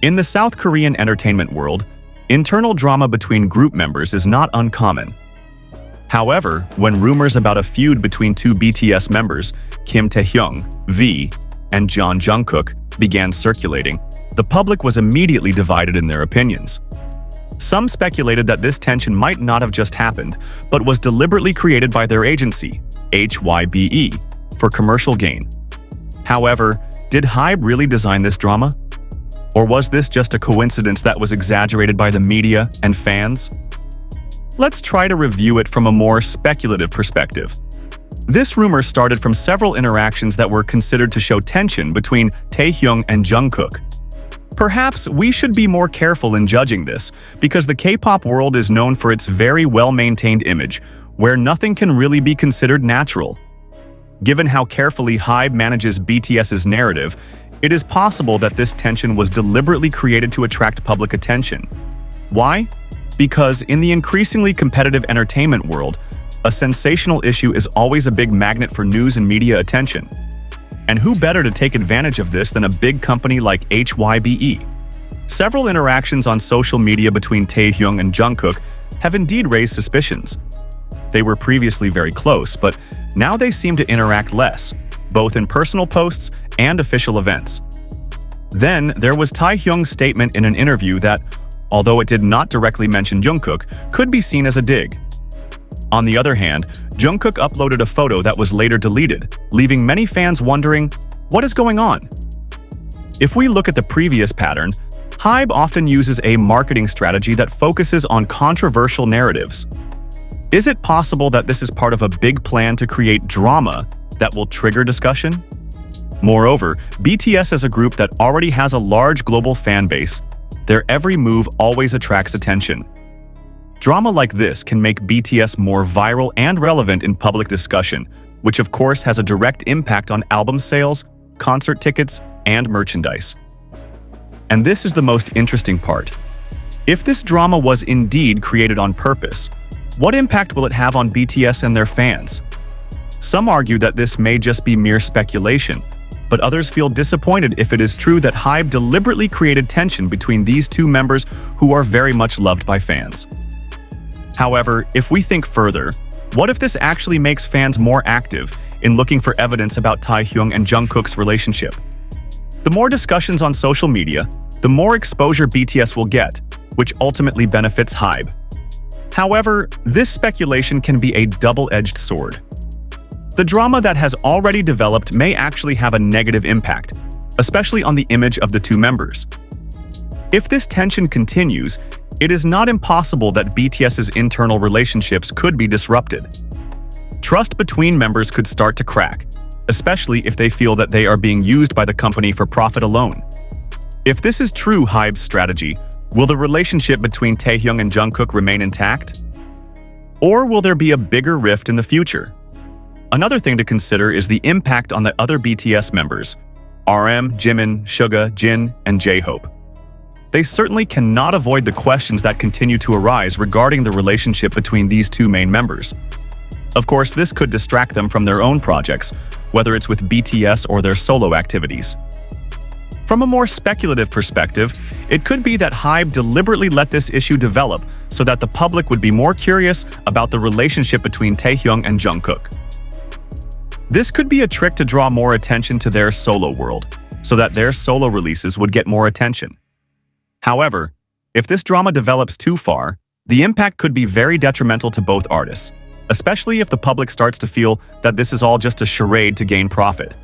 In the South Korean entertainment world, internal drama between group members is not uncommon. However, when rumors about a feud between two BTS members, Kim Taehyung, V, and Jungkook, began circulating, the public was immediately divided in their opinions. Some speculated that this tension might not have just happened, but was deliberately created by their agency, HYBE, for commercial gain. However, did HYBE really design this drama? Or was this just a coincidence that was exaggerated by the media and fans? Let's try to review it from a more speculative perspective. This rumor started from several interactions that were considered to show tension between Taehyung and Jungkook. Perhaps we should be more careful in judging this, because the K-pop world is known for its very well-maintained image, where nothing can really be considered natural. Given how carefully HYBE manages BTS's narrative, it is possible that this tension was deliberately created to attract public attention. Why? Because in the increasingly competitive entertainment world, a sensational issue is always a big magnet for news and media attention. And who better to take advantage of this than a big company like HYBE? Several interactions on social media between Taehyung and Jungkook have indeed raised suspicions. They were previously very close, but now they seem to interact less, both in personal posts and official events. Then there was Taehyung's statement in an interview that, although it did not directly mention Jungkook, could be seen as a dig. On the other hand, Jungkook uploaded a photo that was later deleted, leaving many fans wondering, what is going on? If we look at the previous pattern, HYBE often uses a marketing strategy that focuses on controversial narratives. Is it possible that this is part of a big plan to create drama that will trigger discussion? Moreover, BTS is a group that already has a large global fan base. Their every move always attracts attention. Drama like this can make BTS more viral and relevant in public discussion, which of course has a direct impact on album sales, concert tickets, and merchandise. And this is the most interesting part. If this drama was indeed created on purpose, what impact will it have on BTS and their fans? Some argue that this may just be mere speculation, but others feel disappointed if it is true that HYBE deliberately created tension between these two members who are very much loved by fans. However, if we think further, what if this actually makes fans more active in looking for evidence about Taehyung and Jungkook's relationship? The more discussions on social media, the more exposure BTS will get, which ultimately benefits HYBE. However, this speculation can be a double-edged sword. The drama that has already developed may actually have a negative impact, especially on the image of the two members. If this tension continues, it is not impossible that BTS's internal relationships could be disrupted. Trust between members could start to crack, especially if they feel that they are being used by the company for profit alone. If this is true HYBE's strategy, will the relationship between Taehyung and Jungkook remain intact? Or will there be a bigger rift in the future? Another thing to consider is the impact on the other BTS members, RM, Jimin, Suga, Jin, and J-Hope. They certainly cannot avoid the questions that continue to arise regarding the relationship between these two main members. Of course, this could distract them from their own projects, whether it's with BTS or their solo activities. From a more speculative perspective, it could be that HYBE deliberately let this issue develop so that the public would be more curious about the relationship between Taehyung and Jungkook. This could be a trick to draw more attention to their solo world, so that their solo releases would get more attention. However, if this drama develops too far, the impact could be very detrimental to both artists, especially if the public starts to feel that this is all just a charade to gain profit.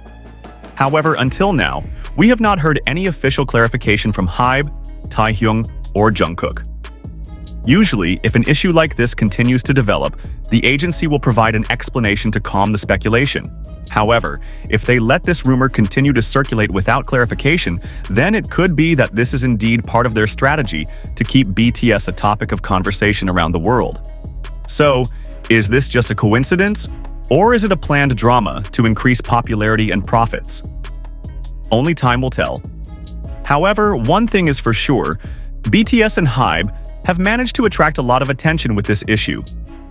However, until now, we have not heard any official clarification from HYBE, Taehyung, or Jungkook. Usually, if an issue like this continues to develop, the agency will provide an explanation to calm the speculation. However, if they let this rumor continue to circulate without clarification, then it could be that this is indeed part of their strategy to keep BTS a topic of conversation around the world. So, is this just a coincidence? Or is it a planned drama to increase popularity and profits? Only time will tell. However, one thing is for sure, BTS and HYBE have managed to attract a lot of attention with this issue.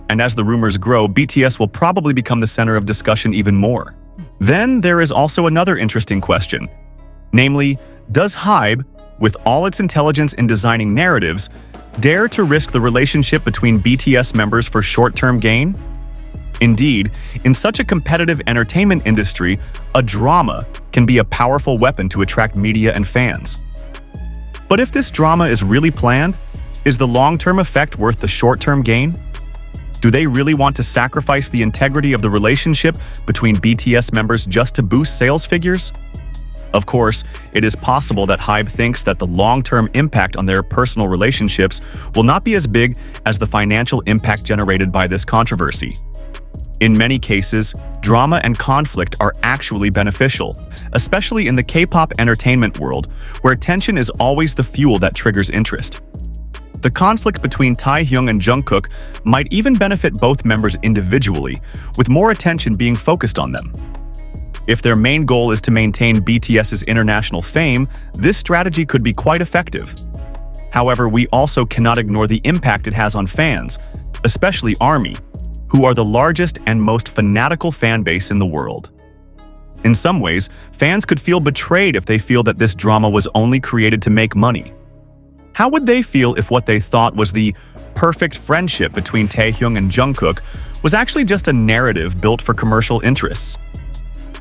And as the rumors grow, BTS will probably become the center of discussion even more. Then there is also another interesting question. Namely, does HYBE, with all its intelligence in designing narratives, dare to risk the relationship between BTS members for short-term gain? Indeed, in such a competitive entertainment industry, a drama can be a powerful weapon to attract media and fans. But if this drama is really planned, is the long-term effect worth the short-term gain? Do they really want to sacrifice the integrity of the relationship between BTS members just to boost sales figures? Of course, it is possible that HYBE thinks that the long-term impact on their personal relationships will not be as big as the financial impact generated by this controversy. In many cases, drama and conflict are actually beneficial, especially in the K-pop entertainment world, where tension is always the fuel that triggers interest. The conflict between Taehyung and Jungkook might even benefit both members individually, with more attention being focused on them. If their main goal is to maintain BTS's international fame, this strategy could be quite effective. However, we also cannot ignore the impact it has on fans, especially ARMY, who are the largest and most fanatical fan base in the world. In some ways, fans could feel betrayed if they feel that this drama was only created to make money. How would they feel if what they thought was the perfect friendship between Taehyung and Jungkook was actually just a narrative built for commercial interests?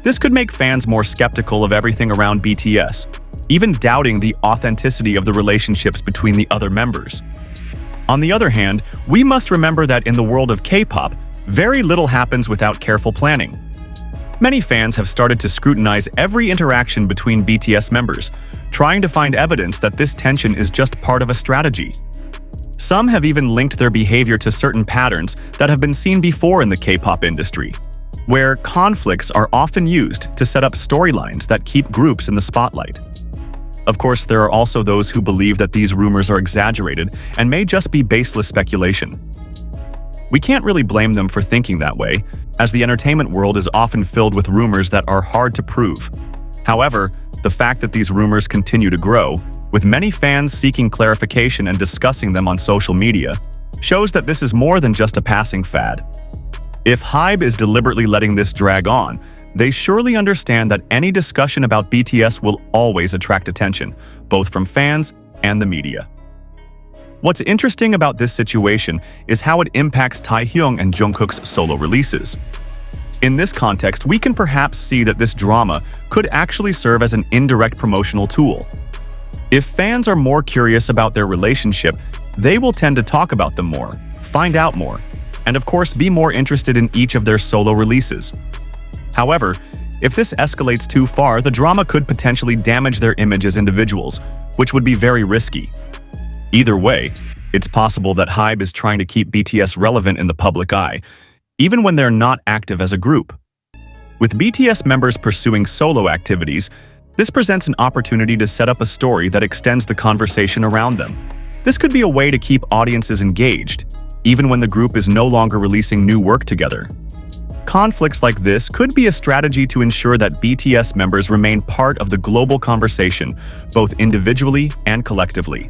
This could make fans more skeptical of everything around BTS, even doubting the authenticity of the relationships between the other members. On the other hand, we must remember that in the world of K-pop, very little happens without careful planning. Many fans have started to scrutinize every interaction between BTS members, trying to find evidence that this tension is just part of a strategy. Some have even linked their behavior to certain patterns that have been seen before in the K-pop industry, where conflicts are often used to set up storylines that keep groups in the spotlight. Of course, there are also those who believe that these rumors are exaggerated and may just be baseless speculation. We can't really blame them for thinking that way, as the entertainment world is often filled with rumors that are hard to prove. However, the fact that these rumors continue to grow, with many fans seeking clarification and discussing them on social media, shows that this is more than just a passing fad. If HYBE is deliberately letting this drag on, they surely understand that any discussion about BTS will always attract attention, both from fans and the media. What's interesting about this situation is how it impacts Taehyung and Jungkook's solo releases. In this context, we can perhaps see that this drama could actually serve as an indirect promotional tool. If fans are more curious about their relationship, they will tend to talk about them more, find out more, and of course be more interested in each of their solo releases. However, if this escalates too far, the drama could potentially damage their image as individuals, which would be very risky. Either way, it's possible that HYBE is trying to keep BTS relevant in the public eye, even when they're not active as a group. With BTS members pursuing solo activities, this presents an opportunity to set up a story that extends the conversation around them. This could be a way to keep audiences engaged, even when the group is no longer releasing new work together. Conflicts like this could be a strategy to ensure that BTS members remain part of the global conversation, both individually and collectively.